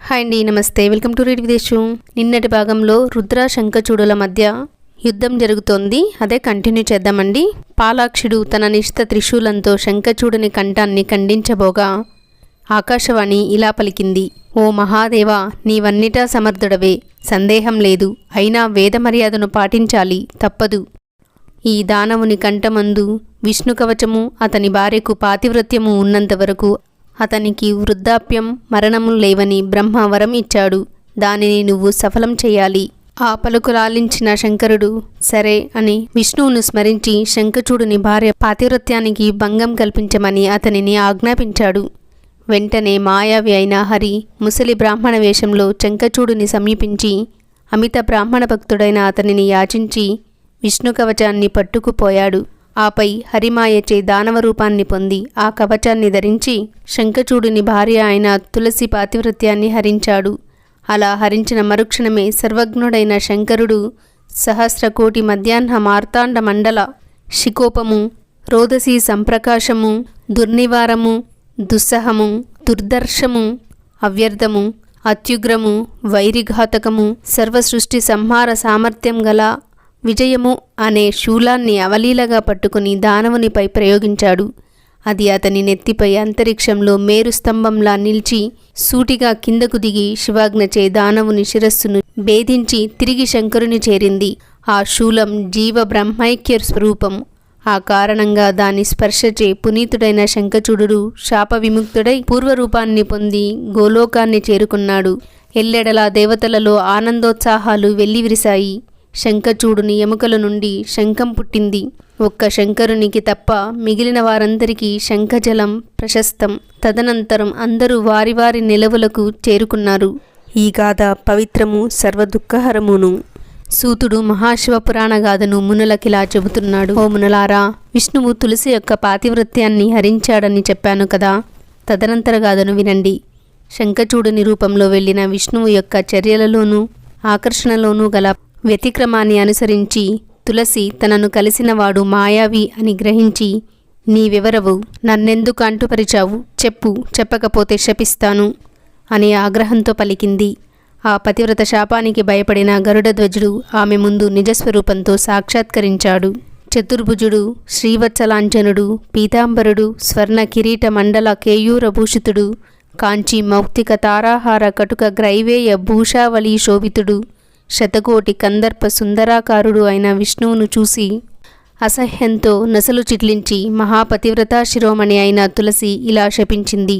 Hi అండి, నమస్తే. Welcome to read Videsham. నిన్నటి భాగంలో రుద్ర శంఖచూడుల మధ్య యుద్ధం జరుగుతోంది. అదే కంటిన్యూ చేద్దామండి. పాలాక్షుడు తన నిశిత త్రిశూలంతో శంఖచూడుని కంఠాన్ని ఖండించబోగా ఆకాశవాణి ఇలా పలికింది: ఓ మహాదేవా, నీవన్నిటా సమర్థుడవే, సందేహం లేదు. అయినా వేద మర్యాదను పాటించాలి, తప్పదు. ఈ దానవుని కంఠమందు విష్ణు కవచము, అతని భార్యకు పాతివ్రత్యము ఉన్నంతవరకు అతనికి వృద్ధాప్యం మరణము లేవని బ్రహ్మ వరం ఇచ్చాడు. దానిని నువ్వు సఫలం చేయాలి. ఆ పలుకులాలించిన శంకరుడు సరే అని విష్ణువును స్మరించి శంఖచూడుని భార్య పాతివ్రత్యానికి భంగం కల్పించమని అతనిని ఆజ్ఞాపించాడు. వెంటనే మాయావి అయిన హరి ముసలి బ్రాహ్మణ వేషంలో శంఖచూడుని సమీపించి అమిత బ్రాహ్మణ భక్తుడైన అతనిని యాచించి విష్ణు కవచాన్ని పట్టుకుపోయాడు. ఆపై హరిమాయచే దానవ రూపాన్ని పొంది ఆ కవచాన్ని ధరించి శంఖచూడుని భార్య అయిన తులసి పాతివ్రత్యాన్ని హరించాడు. అలా హరించిన మరుక్షణమే సర్వజ్ఞుడైన శంకరుడు సహస్రకోటి మధ్యాహ్న మార్తాండ మండల శికోపము, రోదసీ సంప్రకాశము, దుర్నివారము, దుస్సహము, దుర్దర్శము, అవ్యర్థము, అత్యుగ్రము, వైరిఘాతకము, సర్వసృష్టి సంహార సామర్థ్యం గల విజయము అనే శూలాన్ని అవలీలగా పట్టుకుని దానవునిపై ప్రయోగించాడు. అది అతని నెత్తిపై అంతరిక్షంలో మేరుస్తంభంలా నిలిచి సూటిగా కిందకు దిగి శివాజ్ఞచే దానవుని శిరస్సును భేదించి తిరిగి శంకరుని చేరింది. ఆ శూలం జీవ బ్రహ్మైక్య స్వరూపం. ఆ కారణంగా దాని స్పర్శచే పునీతుడైన శంఖచూడు శాప విముక్తుడై పూర్వరూపాన్ని పొంది గోలోకాన్ని చేరుకున్నాడు. ఎల్లెడలా దేవతలలో ఆనందోత్సాహాలు వెల్లివిరిశాయి. శంఖచూడుని ఎముకల నుండి శంఖం పుట్టింది. ఒక్క శంకరునికి తప్ప మిగిలిన వారందరికీ శంఖజలం ప్రశస్తం. తదనంతరం అందరూ వారి వారి నిలవులకు చేరుకున్నారు. ఈ గాథ పవిత్రము, సర్వదుఃఖహరమును. సూతుడు మహాశివపురాణ గాథను మునులకిలా చెబుతున్నాడు. ఓ మునులారా, విష్ణువు తులసి యొక్క పాతివ్రత్యాన్ని హరించాడని చెప్పాను కదా. తదనంతర గాథను వినండి. శంఖచూడుని రూపంలో వెళ్ళిన విష్ణువు యొక్క చర్యలలోనూ ఆకర్షణలోనూ గల వ్యతిక్రమాన్ని అనుసరించి తులసి తనను కలిసినవాడు మాయావి అని గ్రహించి, నీవెవరవు, నన్నెందుకు అంటుపరిచావు, చెప్పు, చెప్పకపోతే శపిస్తాను అని ఆగ్రహంతో పలికింది. ఆ పతివ్రత శాపానికి భయపడిన గరుడధ్వజుడు ఆమె ముందు నిజస్వరూపంతో సాక్షాత్కరించాడు. చతుర్భుజుడు, శ్రీవత్సలాంఛనుడు, పీతాంబరుడు, స్వర్ణ కిరీట మండల కేయూరభూషితుడు, కాంచీ మౌక్తిక తారాహార కటుక గ్రైవేయ భూషావళీ శోభితుడు, శతకోటి కందర్ప సుందరాకారుడు అయిన విష్ణువును చూసి అసహ్యంతో నసలు చిట్లించి మహాపతివ్రతా శిరోమణి అయిన తులసి ఇలా శపించింది: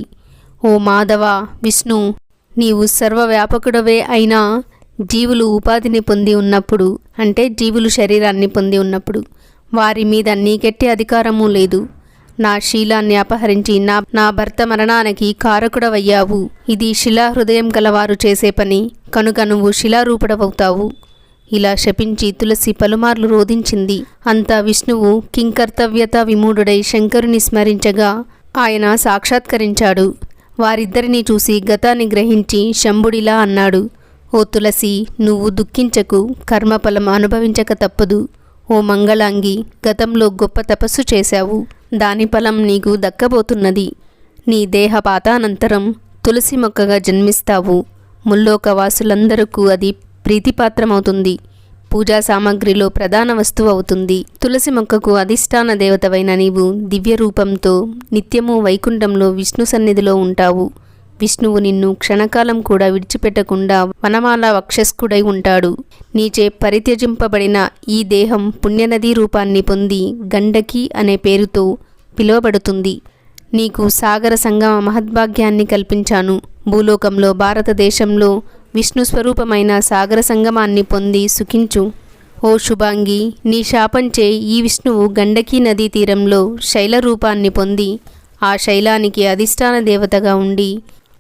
ఓ మాధవ, విష్ణు, నీవు సర్వవ్యాపకుడవే అయినా జీవులు ఉపాధిని పొంది ఉన్నప్పుడు, అంటే జీవులు శరీరాన్ని పొంది ఉన్నప్పుడు వారి మీద నీకెట్టి అధికారము లేదు. నా శీలాన్ని అపహరించి నా భర్త మరణానికి కారకుడవయ్యావు. ఇది శిలాహృదయం గలవారు చేసే పని, కనుక నువ్వు శిలారూపుడవవుతావు. ఇలా శపించి తులసి పలుమార్లు రోధించింది. అంతా విష్ణువు కింకర్తవ్యత విమూఢుడై శంకరుని స్మరించగా ఆయన సాక్షాత్కరించాడు. వారిద్దరినీ చూసి గతాన్ని గ్రహించి శంభుడిలా అన్నాడు: ఓ తులసి, నువ్వు దుఃఖించకు, కర్మఫలం అనుభవించక తప్పదు. ఓ మంగళాంగి, గతంలో గొప్ప తపస్సు చేశావు, దాని ఫలం నీకు దక్కబోతున్నది. నీ దేహపాతానంతరం తులసి మొక్కగా జన్మిస్తావు. ముల్లోకవాసులందరకు అది ప్రీతిపాత్రమవుతుంది. పూజా సామగ్రిలో ప్రధాన వస్తువు అవుతుంది. తులసి మొక్కకు అధిష్టాన దేవతవైన నీవు దివ్య రూపంతో నిత్యము వైకుంఠంలో విష్ణు సన్నిధిలో ఉంటావు. విష్ణువు నిన్ను క్షణకాలం కూడా విడిచిపెట్టకుండా వనమాల వక్షస్కుడై ఉంటాడు. నీచే పరిత్యజింపబడిన ఈ దేహం పుణ్యనదీ రూపాన్ని పొంది గండకి అనే పేరుతో పిలువబడుతుంది. నీకు సాగర సంగమ మహద్భాగ్యాన్ని కల్పించాను. భూలోకంలో భారతదేశంలో విష్ణు స్వరూపమైన సాగర సంగమాన్ని పొంది సుఖించు. ఓ శుభాంగి, నీ శాపంచే ఈ విష్ణువు గండకీ నదీ తీరంలో శైల రూపాన్ని పొంది ఆ శైలానికి అధిష్టాన దేవతగా ఉండి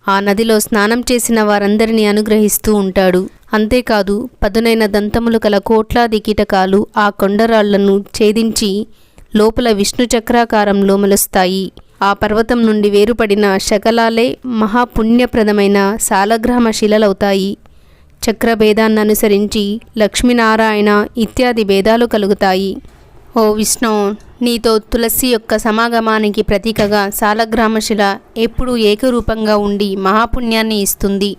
ఆ నదిలో స్నానం చేసిన వారందరినీ అనుగ్రహిస్తూ ఉంటాడు. అంతేకాదు, పదునైన దంతములు కల కోట్లాది కీటకాలు ఆ కొండరాళ్లను ఛేదించి లోపల విష్ణు చక్రాకారంలో మలుస్తాయి. ఆ పర్వతం నుండి వేరుపడిన శకలాలే మహాపుణ్యప్రదమైన సాలగ్రామ శిలలవుతాయి. చక్రభేదాన్ని అనుసరించి లక్ష్మీనారాయణ ఇత్యాది భేదాలు కలుగుతాయి. ఓ విష్ణు, నీతో తులసి యొక్క సమాగమానికి ప్రతీకగా సాలగ్రామశిల ఎప్పుడూ ఏకరూపంగా ఉండి మహాపుణ్యాన్ని ఇస్తుంది.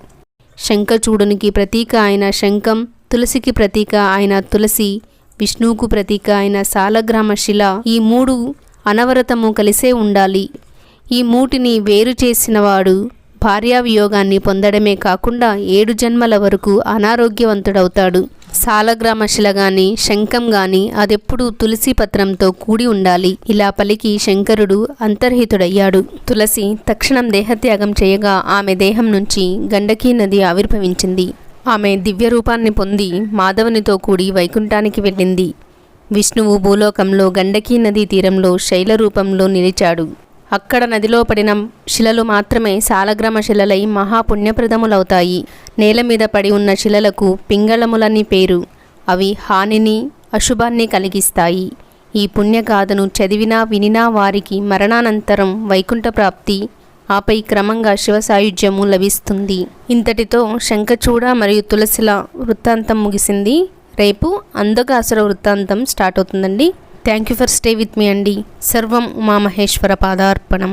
శంఖచూడునికి ప్రతీక అయిన శంఖం, తులసికి ప్రతీక అయిన తులసి, విష్ణువుకు ప్రతీక అయిన సాలగ్రామ శిల, ఈ మూడు అనవరతము కలిసే ఉండాలి. ఈ మూటిని వేరు చేసినవాడు భార్యావియోగాన్ని పొందడమే కాకుండా 7 జన్మల వరకు అనారోగ్యవంతుడవుతాడు. సాలగ్రామ శిల గాని శంఖం గాని అదెప్పుడు తులసి పత్రంతో కూడి ఉండాలి. ఇలా పలికి శంకరుడు అంతర్హితుడయ్యాడు. తులసి తక్షణం దేహత్యాగం చేయగా ఆమె దేహం నుంచి గండకీ నది ఆవిర్భవించింది. ఆమె దివ్య రూపాన్ని పొంది మాధవునితో కూడి వైకుంఠానికి వెళ్ళింది. విష్ణువు భూలోకంలో గండకీ నదీ తీరంలో శైల రూపంలో నిలిచాడు. అక్కడ నదిలో పడిన శిలలు మాత్రమే సాలగ్రామ శిలలై మహాపుణ్యప్రదములవుతాయి. నేల మీద పడి ఉన్న శిలలకు పింగళములని పేరు. అవి హానిని, అశుభాన్ని కలిగిస్తాయి. ఈ పుణ్యగాథను చదివినా వినినా వారికి మరణానంతరం వైకుంఠ ప్రాప్తి, ఆపై క్రమంగా శివ సాయుధ్యము లభిస్తుంది. ఇంతటితో శంఖచూడ మరియు తులసిల వృత్తాంతం ముగిసింది. రేపు అంధకాసుర వృత్తాంతం స్టార్ట్ అవుతుందండి. Thank you for stay with me అండి. సర్వం ఉమామహేశ్వర పాదార్పణం.